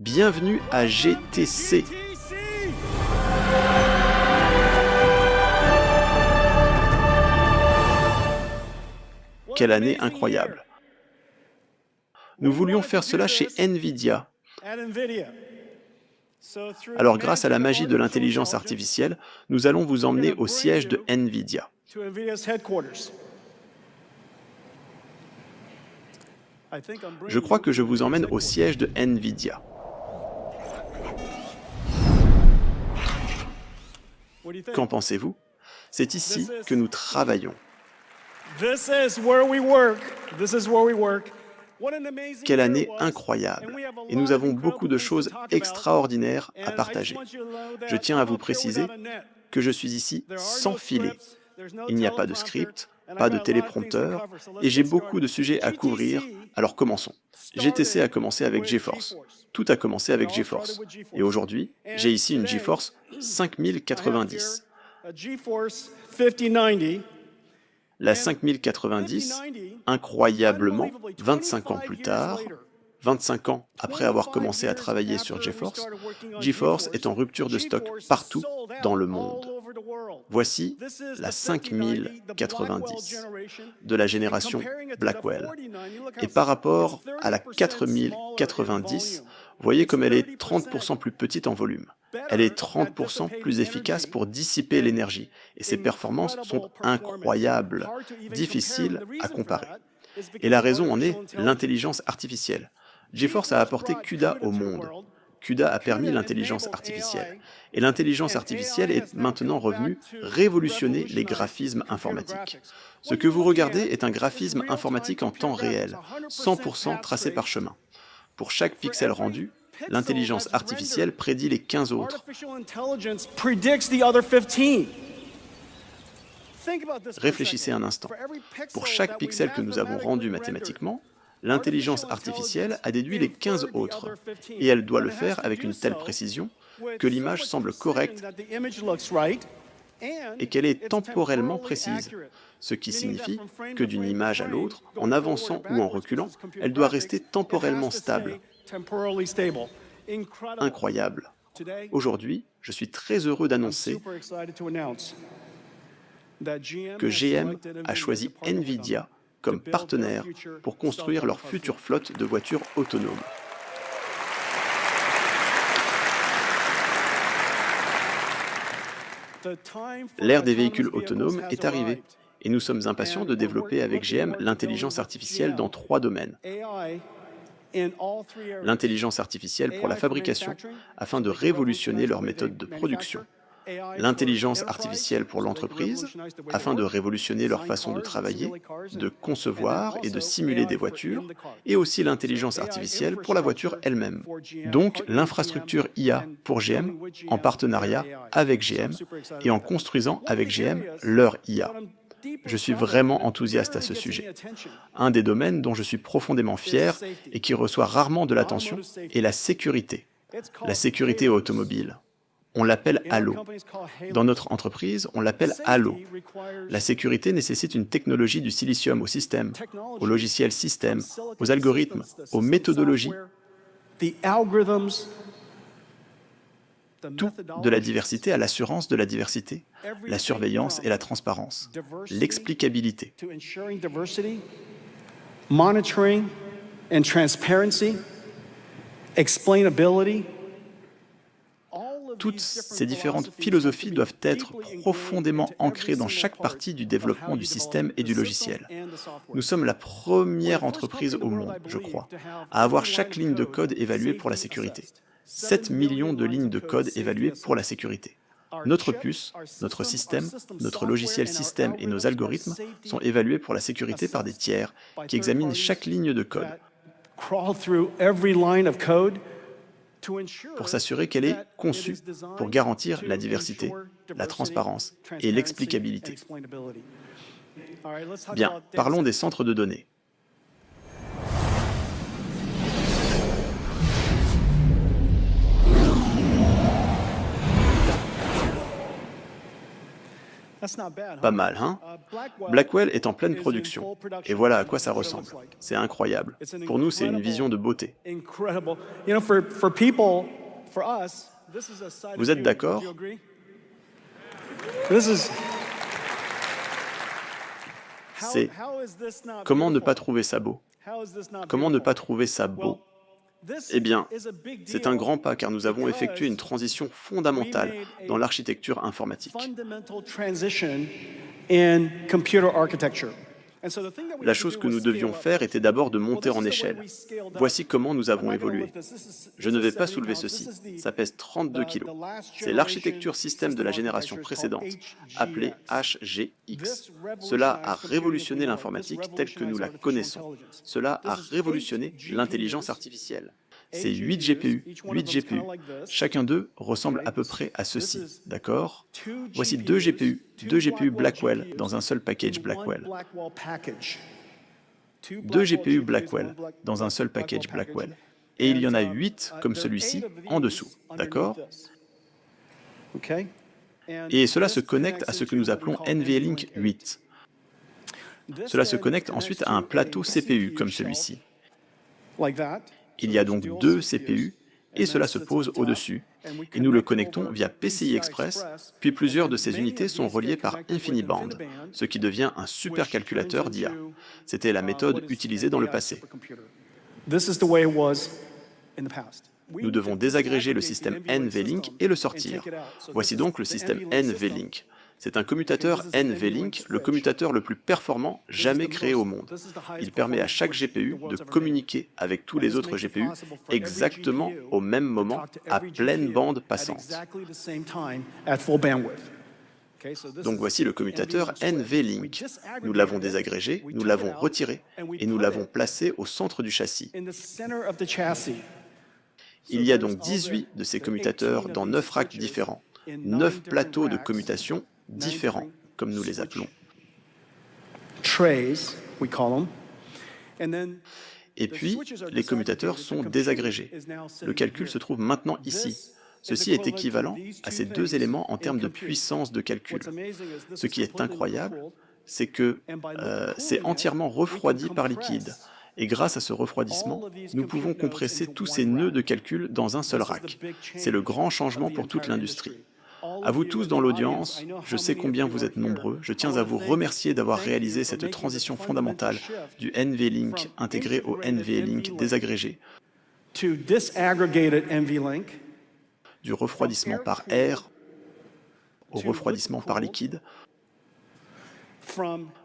Bienvenue à GTC. Quelle année incroyable. Nous voulions faire cela chez NVIDIA. Alors grâce à la magie de l'intelligence artificielle, nous allons vous emmener au siège de NVIDIA. Je crois que je vous emmène au siège de NVIDIA. Qu'en pensez-vous? C'est ici que nous travaillons. Quelle année incroyable! Et nous avons beaucoup de choses extraordinaires à partager. Je tiens à vous préciser que je suis ici sans filet. Il n'y a pas de script, pas de téléprompteur, et j'ai beaucoup de sujets à couvrir, alors commençons. GTC a commencé avec GeForce. Tout a commencé avec GeForce. Et aujourd'hui, j'ai ici une GeForce 5090. La 5090, incroyablement, 25 ans plus tard, 25 ans après avoir commencé à travailler sur GeForce, GeForce est en rupture de stock partout dans le monde. Voici la 5090 de la génération Blackwell. Et par rapport à la 4090, voyez comme elle est 30% plus petite en volume. Elle est 30% plus efficace pour dissiper l'énergie. Et ses performances sont incroyables, difficiles à comparer. Et la raison en est l'intelligence artificielle. GeForce a apporté CUDA au monde. CUDA a permis l'intelligence artificielle. Et l'intelligence artificielle est maintenant revenue révolutionner les graphismes informatiques. Ce que vous regardez est un graphisme informatique en temps réel, 100% tracé par chemin. Pour chaque pixel rendu, l'intelligence artificielle prédit les 15 autres. Réfléchissez un instant. Pour chaque pixel que nous avons rendu mathématiquement, l'intelligence artificielle a déduit les 15 autres, et elle doit le faire avec une telle précision que l'image semble correcte et qu'elle est temporellement précise, ce qui signifie que d'une image à l'autre, en avançant ou en reculant, elle doit rester temporellement stable. Incroyable. Aujourd'hui, je suis très heureux d'annoncer que GM a choisi NVIDIA comme partenaire pour construire leur future flotte de voitures autonomes. L'ère des véhicules autonomes est arrivée et nous sommes impatients de développer avec GM l'intelligence artificielle dans 3 domaines. L'intelligence artificielle pour la fabrication afin de révolutionner leurs méthodes de production. L'intelligence artificielle pour l'entreprise, afin de révolutionner leur façon de travailler, de concevoir et de simuler des voitures, et aussi l'intelligence artificielle pour la voiture elle-même. Donc l'infrastructure IA pour GM, en partenariat avec GM, et en construisant avec GM leur IA. Je suis vraiment enthousiaste à ce sujet. Un des domaines dont je suis profondément fier et qui reçoit rarement de l'attention est la sécurité. La sécurité automobile. On l'appelle Halo. Dans notre entreprise, on l'appelle Halo. La sécurité nécessite une technologie du silicium au système, au logiciel système, aux algorithmes, aux méthodologies, tout de la diversité à l'assurance de la diversité, la surveillance et la transparence, l'explicabilité. Monitoring and transparency, explainability. Toutes ces différentes philosophies doivent être profondément ancrées dans chaque partie du développement du système et du logiciel. Nous sommes la première entreprise au monde, je crois, à avoir chaque ligne de code évaluée pour la sécurité. 7 millions de lignes de code évaluées pour la sécurité. Notre puce, notre système, notre logiciel système et nos algorithmes sont évalués pour la sécurité par des tiers qui examinent chaque ligne de code pour s'assurer qu'elle est conçue pour garantir la diversité, la transparence et l'explicabilité. Bien, parlons des centres de données. Pas mal, hein? Blackwell est en pleine production. Et voilà à quoi ça ressemble. C'est incroyable. Pour nous, c'est une vision de beauté. Vous êtes d'accord? C'est comment ne pas trouver ça beau? Comment ne pas trouver ça beau? Eh bien, c'est un grand pas car nous avons effectué une transition fondamentale dans l'architecture informatique. La chose que nous devions faire était d'abord de monter en échelle. Voici comment nous avons évolué. Je ne vais pas soulever ceci, ça pèse 32 kg. C'est l'architecture système de la génération précédente, appelée HGX. Cela a révolutionné l'informatique telle que nous la connaissons. Cela a révolutionné l'intelligence artificielle. C'est 8 GPU, 8 GPU. Chacun d'eux ressemble à peu près à ceci, d'accord? Voici 2 GPU Blackwell dans un seul package Blackwell. 2 GPU Blackwell dans un seul package Blackwell. Et il y en a 8 comme celui-ci en dessous, d'accord? Et cela se connecte à ce que nous appelons NVLink 8. Cela se connecte ensuite à un plateau CPU comme celui-ci. Il y a donc 2 CPU et cela se pose au-dessus. Et nous le connectons via PCI Express, puis plusieurs de ces unités sont reliées par InfiniBand, ce qui devient un supercalculateur d'IA. C'était la méthode utilisée dans le passé. Nous devons désagréger le système NVLink et le sortir. Voici donc le système NVLink. C'est un commutateur NVLink, le commutateur le plus performant jamais créé au monde. Il permet à chaque GPU de communiquer avec tous les autres GPU exactement au même moment, à pleine bande passante. Donc voici le commutateur NVLink. Nous l'avons désagrégé, nous l'avons retiré et nous l'avons placé au centre du châssis. Il y a donc 18 de ces commutateurs dans 9 racks différents, 9 plateaux de commutation différents, comme nous les appelons. Et puis, les commutateurs sont désagrégés. Le calcul se trouve maintenant ici. Ceci est équivalent à ces 2 éléments en termes de puissance de calcul. Ce qui est incroyable, c'est que c'est entièrement refroidi par liquide. Et grâce à ce refroidissement, nous pouvons compresser tous ces nœuds de calcul dans un seul rack. C'est le grand changement pour toute l'industrie. À vous tous dans l'audience, je sais combien vous êtes nombreux, je tiens à vous remercier d'avoir réalisé cette transition fondamentale du NVLink intégré au NVLink désagrégé, du refroidissement par air au refroidissement par liquide,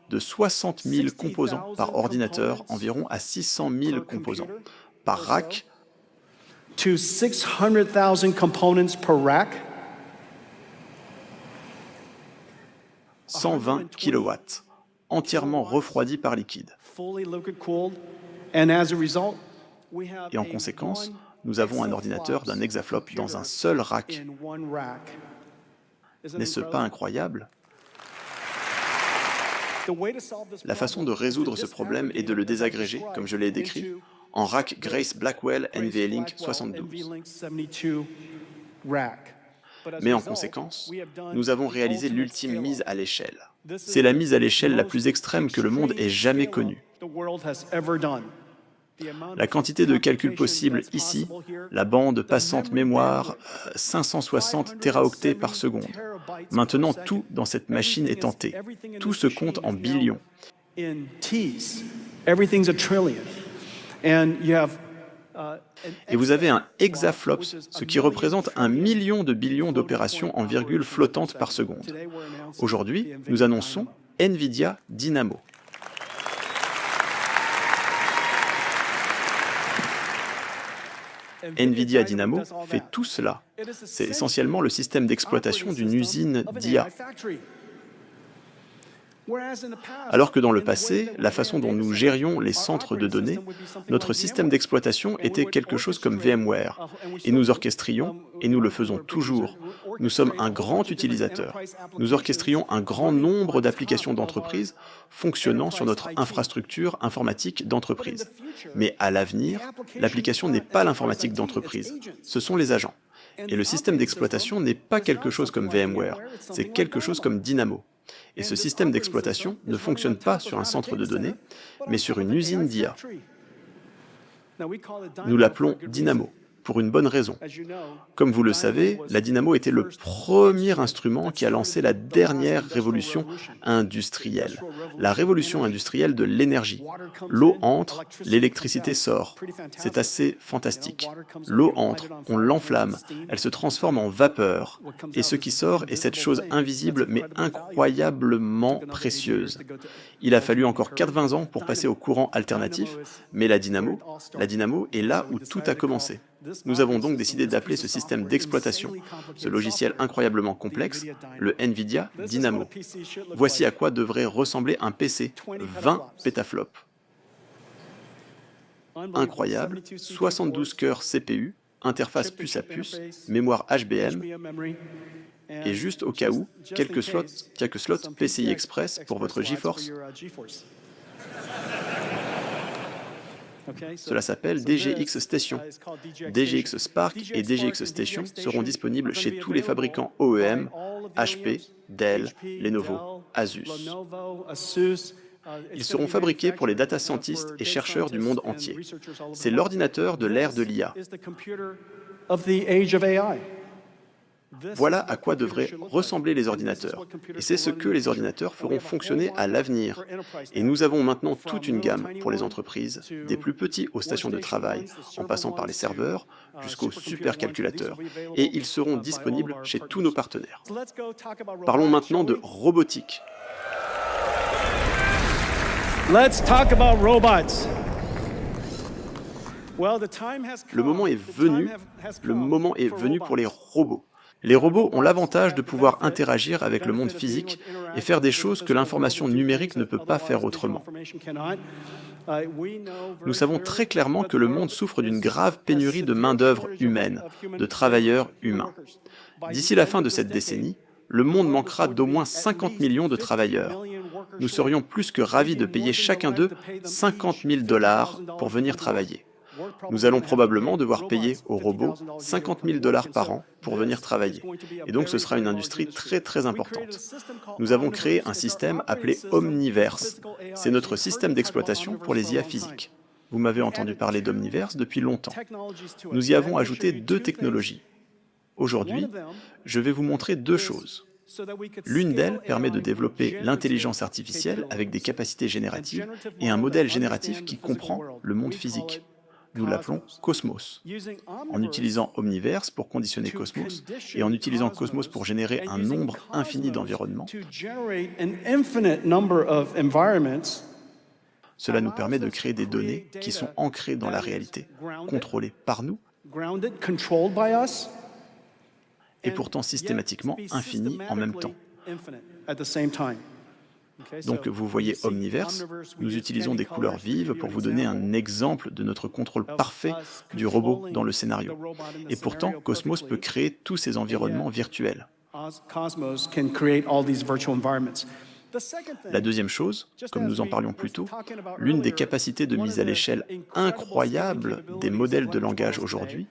de 60 000 composants par ordinateur environ à 600 000 composants par rack, to 600,000 components per rack. 120 kW, entièrement refroidi par liquide. Et en conséquence, nous avons un ordinateur d'un hexaflop dans un seul rack. N'est-ce pas incroyable? La façon de résoudre ce problème est de le désagréger, comme je l'ai décrit, en rack Grace Blackwell NVLink 72. Mais en conséquence, nous avons réalisé l'ultime mise à l'échelle. C'est la mise à l'échelle la plus extrême que le monde ait jamais connue. La quantité de calcul possible ici, la bande passante mémoire, 560 téraoctets par seconde. Maintenant, tout dans cette machine est en T. Tout se compte en billions. Et vous avez un hexaflops, ce qui représente 1 million de billions d'opérations en virgule flottante par seconde. Aujourd'hui, nous annonçons NVIDIA Dynamo. NVIDIA Dynamo fait tout cela. C'est essentiellement le système d'exploitation d'une usine d'IA. Alors que dans le passé, la façon dont nous gérions les centres de données, notre système d'exploitation était quelque chose comme VMware, et nous orchestrions, et nous le faisons toujours. Nous sommes un grand utilisateur. Nous orchestrions un grand nombre d'applications d'entreprise fonctionnant sur notre infrastructure informatique d'entreprise. Mais à l'avenir, l'application n'est pas l'informatique d'entreprise, ce sont les agents. Et le système d'exploitation n'est pas quelque chose comme VMware, c'est quelque chose comme Dynamo. Et ce système d'exploitation ne fonctionne pas sur un centre de données, mais sur une usine d'IA. Nous l'appelons Dynamo, pour une bonne raison. Comme vous le savez, la dynamo était le premier instrument qui a lancé la dernière révolution industrielle, la révolution industrielle de l'énergie. L'eau entre, l'électricité sort. C'est assez fantastique. L'eau entre, on l'enflamme, elle se transforme en vapeur, et ce qui sort est cette chose invisible mais incroyablement précieuse. Il a fallu encore 80 ans pour passer au courant alternatif, mais la dynamo est là où tout a commencé. Nous avons donc décidé d'appeler ce système d'exploitation, ce logiciel incroyablement complexe, le NVIDIA Dynamo. Voici à quoi devrait ressembler un PC, 20 pétaflops. Incroyable, 72 cœurs CPU, interface puce à puce, mémoire HBM, et juste au cas où, quelques slots PCI Express pour votre GeForce. Cela s'appelle DGX Station. DGX Spark et DGX Station seront disponibles chez tous les fabricants OEM, HP, Dell, Lenovo, Asus. Ils seront fabriqués pour les data scientists et chercheurs du monde entier. C'est l'ordinateur de l'ère de l'IA. Voilà à quoi devraient ressembler les ordinateurs. Et c'est ce que les ordinateurs feront fonctionner à l'avenir. Et nous avons maintenant toute une gamme pour les entreprises, des plus petits aux stations de travail, en passant par les serveurs jusqu'aux supercalculateurs. Et ils seront disponibles chez tous nos partenaires. Parlons maintenant de robotique. Let's talk about robots. Le moment est venu pour les robots. Les robots ont l'avantage de pouvoir interagir avec le monde physique et faire des choses que l'information numérique ne peut pas faire autrement. Nous savons très clairement que le monde souffre d'une grave pénurie de main-d'œuvre humaine, de travailleurs humains. D'ici la fin de cette décennie, le monde manquera d'au moins 50 millions de travailleurs. Nous serions plus que ravis de payer chacun d'eux 50 000 $ pour venir travailler. Nous allons probablement devoir payer aux robots 50 000 $ par an pour venir travailler. Et donc ce sera une industrie très très importante. Nous avons créé un système appelé Omniverse. C'est notre système d'exploitation pour les IA physiques. Vous m'avez entendu parler d'Omniverse depuis longtemps. Nous y avons ajouté 2 technologies. Aujourd'hui, je vais vous montrer 2 choses. L'une d'elles permet de développer l'intelligence artificielle avec des capacités génératives et un modèle génératif qui comprend le monde physique. Nous l'appelons Cosmos. En utilisant Omniverse pour conditionner Cosmos et en utilisant Cosmos pour générer un nombre infini d'environnements, cela nous permet de créer des données qui sont ancrées dans la réalité, contrôlées par nous, et pourtant systématiquement infinies en même temps. Donc vous voyez Omniverse, nous utilisons des couleurs vives pour vous donner un exemple de notre contrôle parfait du robot dans le scénario. Et pourtant, Cosmos peut créer tous ces environnements virtuels. La deuxième chose, comme nous en parlions plus tôt, l'une des capacités de mise à l'échelle incroyable des modèles de langage aujourd'hui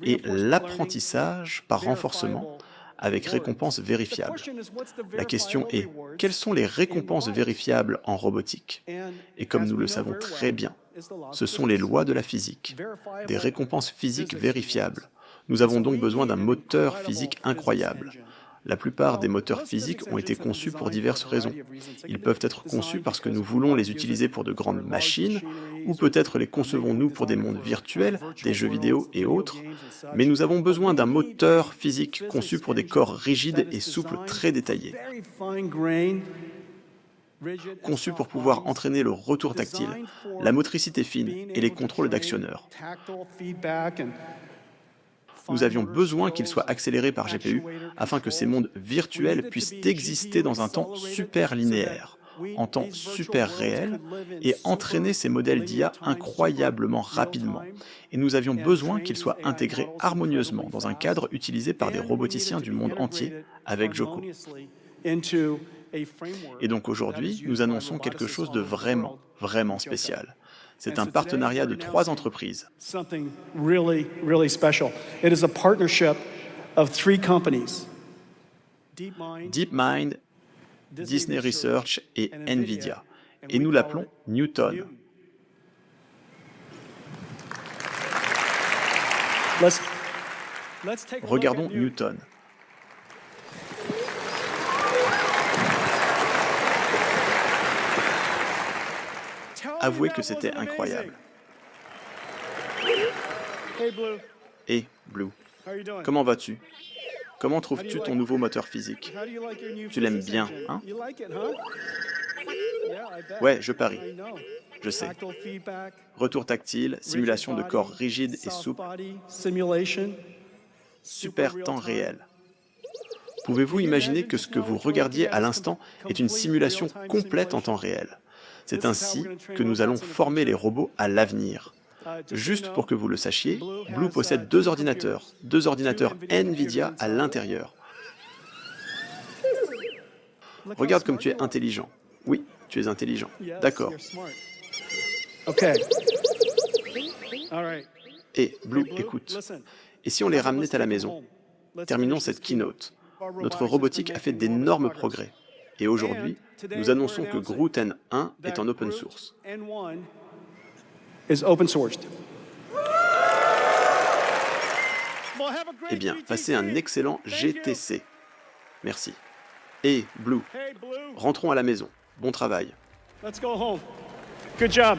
est l'apprentissage par renforcement avec récompenses vérifiables. La question est, quelles sont les récompenses vérifiables en robotique? Et comme nous le savons très bien, ce sont les lois de la physique, des récompenses physiques vérifiables. Nous avons donc besoin d'un moteur physique incroyable. La plupart des moteurs physiques ont été conçus pour diverses raisons. Ils peuvent être conçus parce que nous voulons les utiliser pour de grandes machines, ou peut-être les concevons-nous pour des mondes virtuels, des jeux vidéo et autres, mais nous avons besoin d'un moteur physique conçu pour des corps rigides et souples très détaillés, conçu pour pouvoir entraîner le retour tactile, la motricité fine et les contrôles d'actionneurs. Nous avions besoin qu'ils soient accélérés par GPU afin que ces mondes virtuels puissent exister dans un temps super linéaire, en temps super réel, et entraîner ces modèles d'IA incroyablement rapidement. Et nous avions besoin qu'ils soient intégrés harmonieusement dans un cadre utilisé par des roboticiens du monde entier avec Joko. Et donc aujourd'hui, nous annonçons quelque chose de vraiment, vraiment spécial. C'est un partenariat de 3 entreprises. DeepMind, Disney Research et NVIDIA. Et nous l'appelons Newton. Regardons Newton. Avouez que c'était incroyable. Et Blue, comment vas-tu? Comment trouves-tu ton nouveau moteur physique? Tu l'aimes bien, hein? Ouais, je parie. Je sais. Retour tactile, simulation de corps rigide et souple, super temps réel. Pouvez-vous imaginer que ce que vous regardiez à l'instant est une simulation complète en temps réel? C'est ainsi que nous allons former les robots à l'avenir. Juste pour que vous le sachiez, Blue possède deux ordinateurs NVIDIA à l'intérieur. Regarde comme tu es intelligent. Oui, tu es intelligent. D'accord. Et Blue, écoute. Et si on les ramenait à la maison? Terminons cette keynote. Notre robotique a fait d'énormes progrès. Et aujourd'hui, nous annonçons que Groot N1 est en open source. Eh bien, passez un excellent GTC. Merci. Et Blue, rentrons à la maison. Bon travail. Let's go home. Good job.